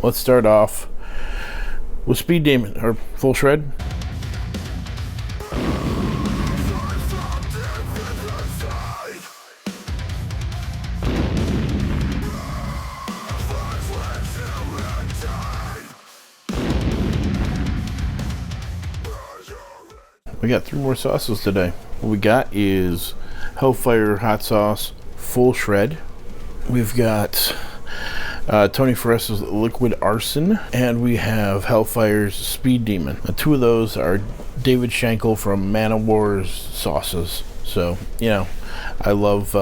Let's start off with speed demon or full shred. We got 3 more sauces today. What we got is Hellfire hot sauce full shred. We've got Tony Foresta's liquid arson, and we have Hellfire's speed demon. Now, 2 of those are David Schenkel from Man of War's sauces. So, you know, I love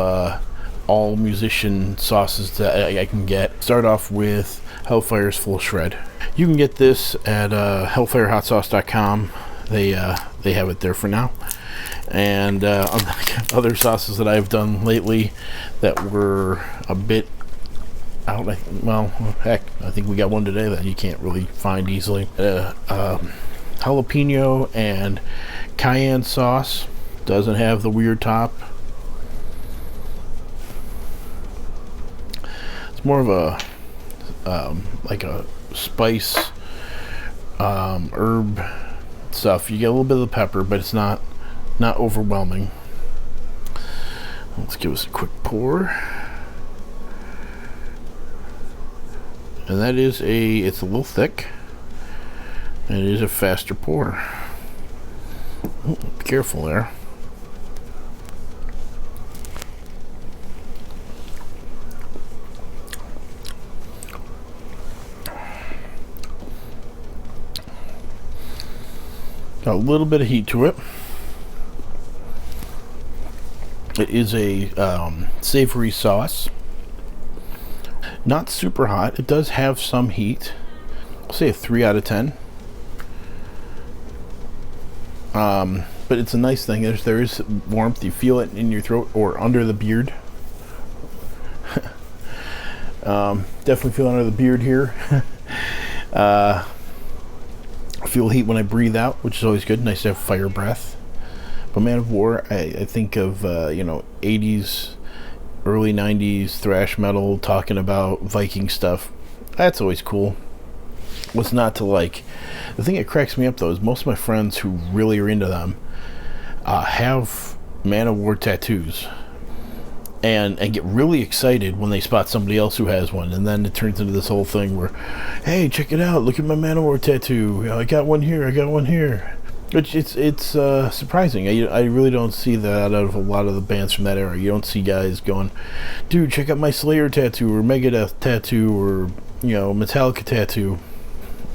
all musician sauces that I can get. Start off with Hellfire's full shred. You can get this at hellfirehotsauce.com. They have it there for now. And other sauces that I've done lately that were a bit out, well, heck, I think we got one today that you can't really find easily. Jalapeno and cayenne sauce. Doesn't have the weird top. It's more of a like a spice herb stuff. You get a little bit of the pepper, but it's not overwhelming. Let's give us a quick pour. And that is it's a little thick, and it is a faster pour. Oh, be careful there. Got a little bit of heat to it. It is a savory sauce. Not super hot. It does have some heat. I'll say a 3 out of 10. But it's a nice thing. There is warmth. You feel it in your throat or under the beard. Definitely feel under the beard here. I feel heat when I breathe out, which is always good. Nice to have fire breath. But Man of War, I think of 80s, early 90s thrash metal, talking about Viking stuff. That's always cool. What's not to like? The thing that cracks me up though is most of my friends who really are into them have Man of War tattoos, and get really excited when they spot somebody else who has one, and then it turns into this whole thing where, hey, check it out, look at my Man of War tattoo. I got one here. I got one here. Which it's surprising. I really don't see that out of a lot of the bands from that era. You don't see guys going, dude, check out my Slayer tattoo or Megadeth tattoo or Metallica tattoo.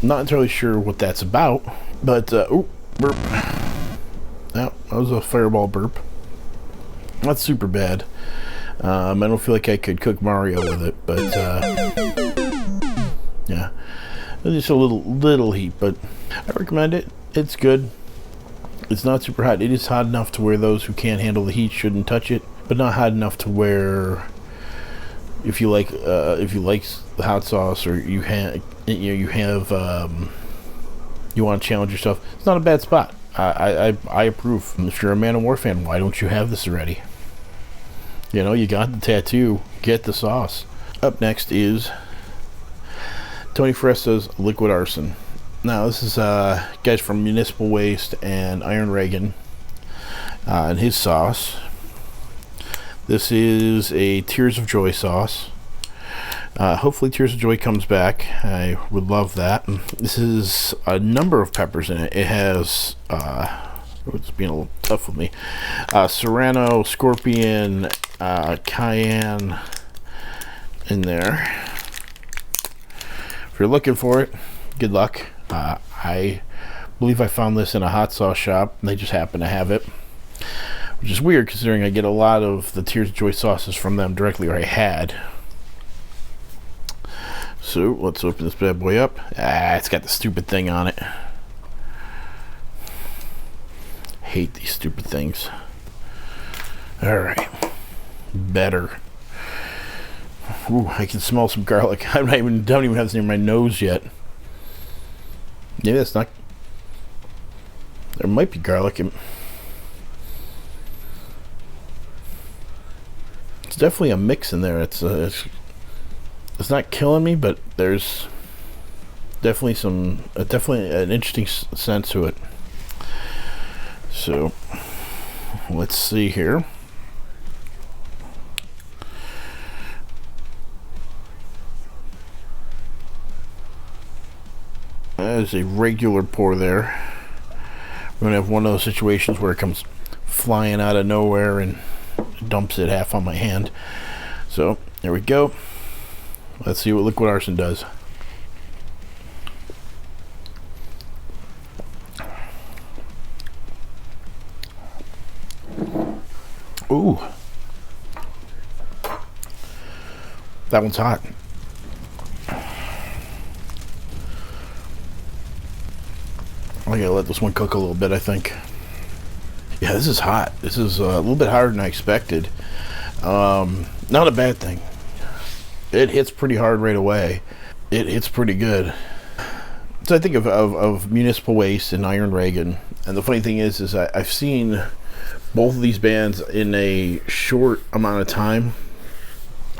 Not entirely sure what that's about, but oh, burp. That was a fireball burp. Not super bad. I don't feel like I could cook Mario with it, but yeah, just a little heat, but I recommend it. It's good. It's not super hot. It is hot enough to where those who can't handle the heat shouldn't touch it, but not hot enough to where if you like the hot sauce or you want to challenge yourself, it's not a bad spot. I approve. If you're a Man of War fan, why don't you have this already? You got the tattoo, get the sauce. Up next is Tony Foresta's liquid arson. Now this is guys from Municipal Waste and Iron Reagan and his sauce. This is a Tears of Joy sauce. Hopefully Tears of Joy comes back. I would love that. This is a number of peppers in it. It has it's being a little tough with me. Serrano, Scorpion, Cayenne in there. If you're looking for it, good luck. I believe I found this in a hot sauce shop. They just happen to have it, which is weird considering I get a lot of the Tears of Joy sauces from them directly, or I had. So let's open this bad boy up. It's got the stupid thing on it. Hate these stupid things. Alright. Better. Ooh, I can smell some garlic. I don't even have this near my nose yet. Maybe that's not. There might be garlic. It's definitely a mix in there. It's not killing me, but there's definitely an interesting sense to it. So let's see here. That is a regular pour there. We're gonna have one of those situations where it comes flying out of nowhere and dumps it half on my hand. So there we go. Let's see what liquid arson does. Ooh, that one's hot. I gotta let this one cook a little bit, I think. Yeah, this is hot. This is a little bit hotter than I expected. Not a bad thing. It hits pretty hard right away. It hits pretty good. So I think of Municipal Waste and Iron Reagan. And the funny thing is I've seen both of these bands in a short amount of time.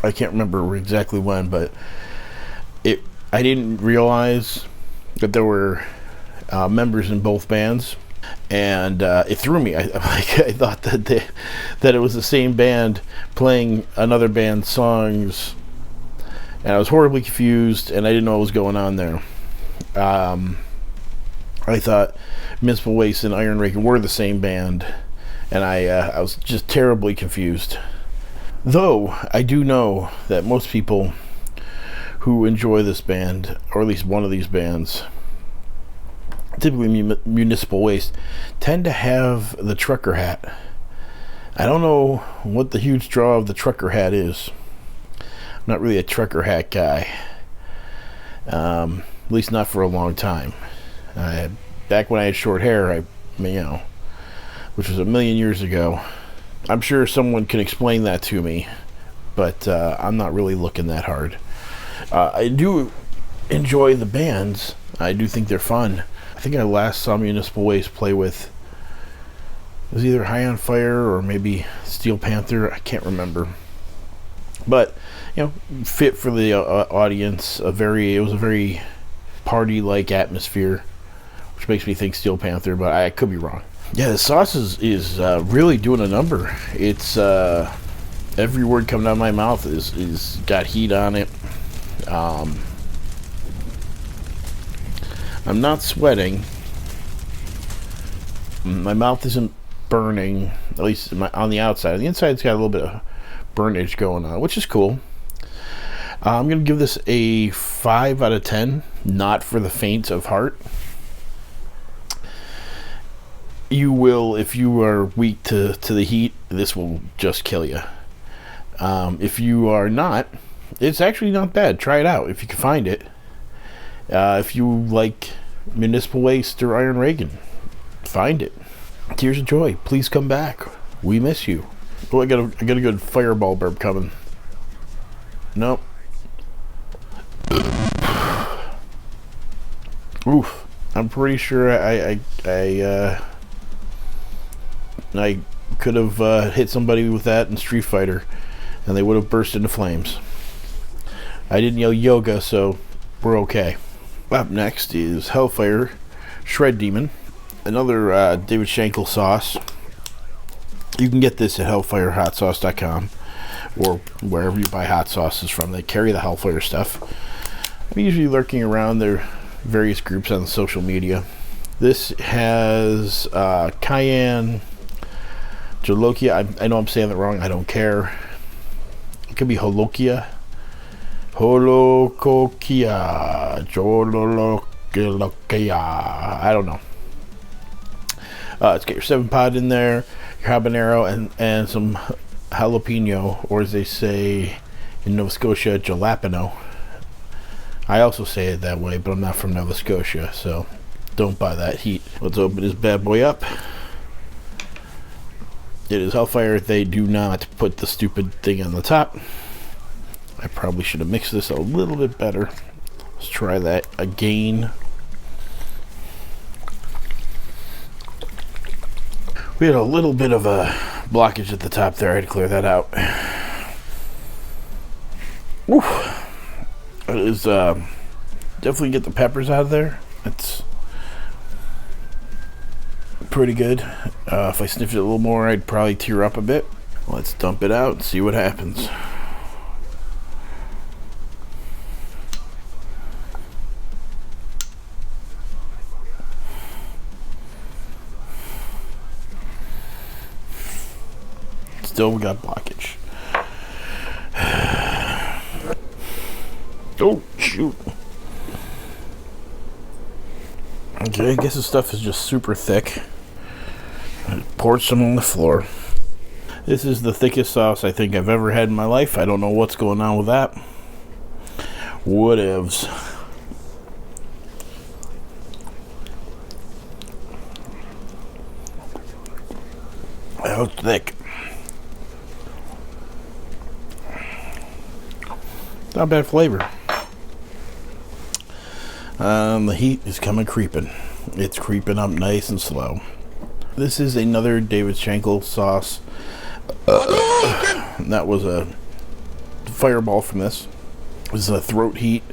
I can't remember exactly when, but I didn't realize that there were members in both bands, and it threw me. I thought that it was the same band playing another band's songs, and I was horribly confused, and I didn't know what was going on there. I thought Municipal Waste and Iron Reagan were the same band, and I was just terribly confused. Though I do know that most people who enjoy this band, or at least one of these bands, typically Municipal Waste, tend to have the trucker hat. I don't know what the huge draw of the trucker hat is. I'm not really a trucker hat guy, at least not for a long time. Back when I had short hair, which was a million years ago. I'm sure someone can explain that to me, but I'm not really looking that hard. I do enjoy the bands. I do think they're fun. I think I last saw Municipal Waste play with, it was either High on Fire or maybe Steel Panther. I can't remember. But, fit for the audience. It was a very party-like atmosphere, which makes me think Steel Panther, but I could be wrong. Yeah, the sauce is really doing a number. It's every word coming out of my mouth is got heat on it. I'm not sweating. My mouth isn't burning, at least on the outside. The inside's got a little bit of burnage going on, which is cool. I'm going to give this a 5 out of 10, not for the faint of heart. You will, if you are weak to the heat, this will just kill you. If you are not, it's actually not bad. Try it out if you can find it. If you like Municipal Waste or Iron Reagan, find it. Tears of joy. Please come back. We miss you. Oh, I got a good fireball burp coming. Nope. Oof. I'm pretty sure I could have hit somebody with that in Street Fighter, and they would have burst into flames. I didn't yell yoga, so we're okay. Up next is Hellfire Shred Demon, another David Schenkel sauce. You can get this at hellfirehotsauce.com or wherever you buy hot sauces from. They carry the Hellfire stuff. I'm usually lurking around their various groups on social media. This has cayenne, jolokia. I know I'm saying that wrong. I don't care. It could be holokia. Holokokia. Jololokia. I don't know. It's got your 7-pod in there, your habanero, and some jalapeno, or as they say in Nova Scotia, jalapeno. I also say it that way, but I'm not from Nova Scotia, so don't buy that heat. Let's open this bad boy up. It is Hellfire. They do not put the stupid thing on the top. I probably should have mixed this a little bit better. Let's try that again. We had a little bit of a blockage at the top there. I had to clear that out. Woo. It is Definitely get the peppers out of there. It's pretty good. If I sniffed it a little more, I'd probably tear up a bit. Let's dump it out and see what happens. Still, we got blockage. Oh, shoot. Okay, I guess this stuff is just super thick. I poured some on the floor. This is the thickest sauce I think I've ever had in my life. I don't know what's going on with that. Whatevs. That was thick. Not bad flavor. The heat is coming creeping. It's creeping up nice and slow. This is another David Schenkel sauce. That was a fireball from this. This is a throat heat.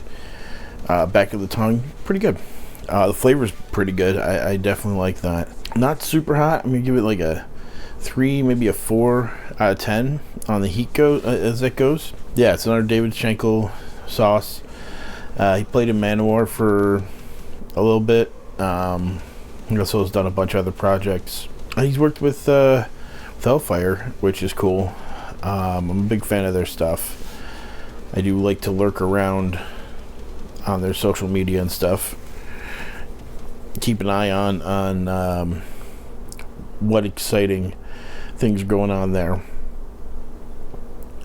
Back of the tongue. Pretty good. The flavor's pretty good. I definitely like that. Not super hot. I'm going to give it like a 3, maybe a 4 out of 10 on the heat as it goes. Yeah, it's another David Schenkel sauce. He played in Manowar for a little bit. He also has done a bunch of other projects. He's worked with Hellfire, which is cool. I'm a big fan of their stuff. I do like to lurk around on their social media and stuff. Keep an eye on what exciting things are going on there.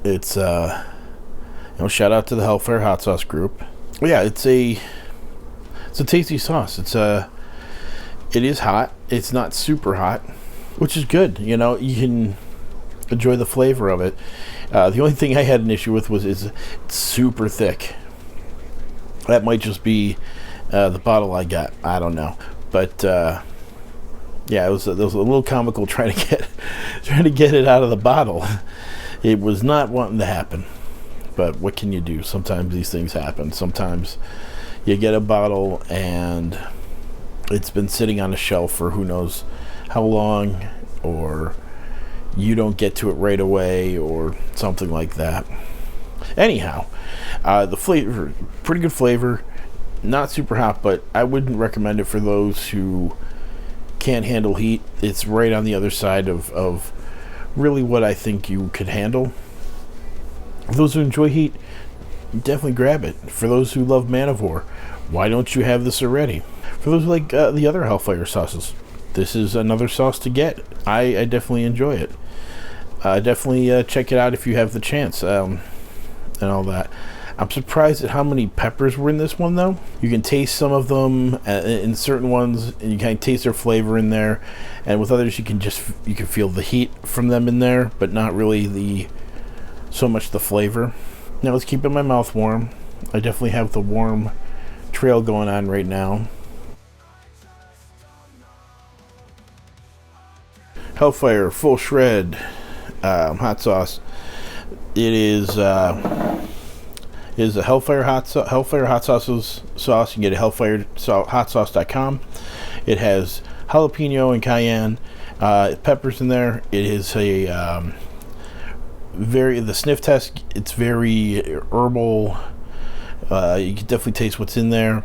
It's shout out to the Hellfire hot sauce group. Yeah, it's a tasty sauce. It is hot. It's not super hot, which is good. You know, you can enjoy the flavor of it. The only thing I had an issue with was it's super thick. That might just be the bottle I got. I don't know, but yeah, it was a little comical trying to get it out of the bottle. It was not wanting to happen, but what can you do? Sometimes these things happen. Sometimes you get a bottle and it's been sitting on a shelf for who knows how long, or you don't get to it right away, or something like that. Anyhow, the flavor, pretty good flavor. Not super hot, but I wouldn't recommend it for those who can't handle heat. It's right on the other side of really what I think you could handle. For those who enjoy heat, definitely grab it. For those who love Man of War, why don't you have this already? For those who like the other Hellfire sauces, this is another sauce to get. I definitely enjoy it. Definitely check it out if you have the chance, and all that. I'm surprised at how many peppers were in this one, though. You can taste some of them in certain ones, and you kind of taste their flavor in there. And with others, you can feel the heat from them in there, but not really so much the flavor. Now it's keeping my mouth warm. I definitely have the warm trail going on right now. Hellfire full shred hot sauce. It is a Hellfire hot sauce. You can get it at hellfirehotsauce.com. It has jalapeno and cayenne peppers in there. It is the sniff test. It's very herbal. You can definitely taste what's in there.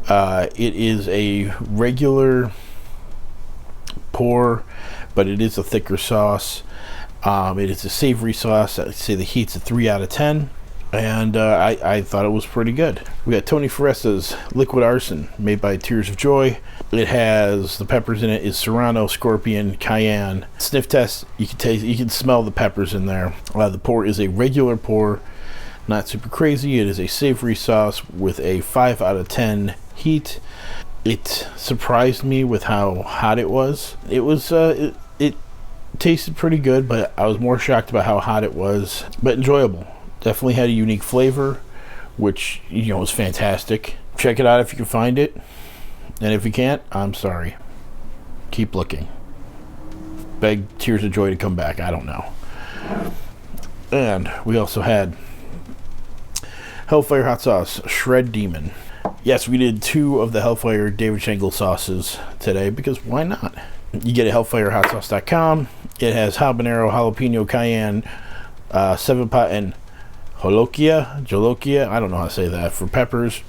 It is a regular pour, but it is a thicker sauce. It is a savory sauce. I'd say the heat's a 3 out of 10. And I thought it was pretty good. We got Tony Foresta's Liquid Arson, made by Tears of Joy. It has the peppers in it is serrano, scorpion, cayenne. Sniff test, you can smell the peppers in there. The pour is a regular pour, not super crazy. It is a savory sauce with a 5 out of 10 heat. It surprised me with how hot it was. It tasted pretty good, but I was more shocked about how hot it was, but enjoyable. Definitely had a unique flavor, which is fantastic. Check it out if you can find it, and if you can't, I'm sorry. Keep looking. Beg Tears of Joy to come back. I don't know. And we also had Hellfire hot sauce Shred Demon. Yes, we did 2 of the Hellfire David Schenkel sauces today because why not? You get it at hellfirehotsauce.com. It has habanero, jalapeno, cayenne, 7-pot, and jolokia. I don't know how to say that for peppers.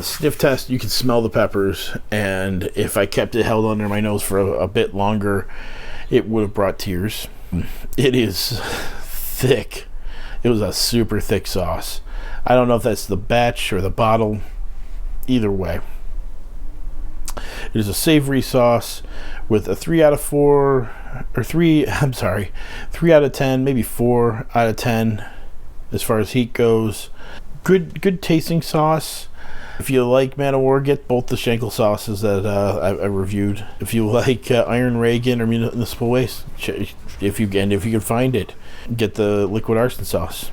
Sniff test, you can smell the peppers, and if I kept it held under my nose for a bit longer, it would have brought tears. It is thick. It was a super thick sauce. I don't know if that's the batch or the bottle. Either way, it is a savory sauce with a 3 out of 4, or 3 out of 10, maybe 4 out of 10 as far as heat goes. Good tasting sauce. If you like Man of War, get both the Schenkel sauces that I reviewed. If you like Iron Reagan or Municipal Waste, if you can find it, get the liquid arson sauce.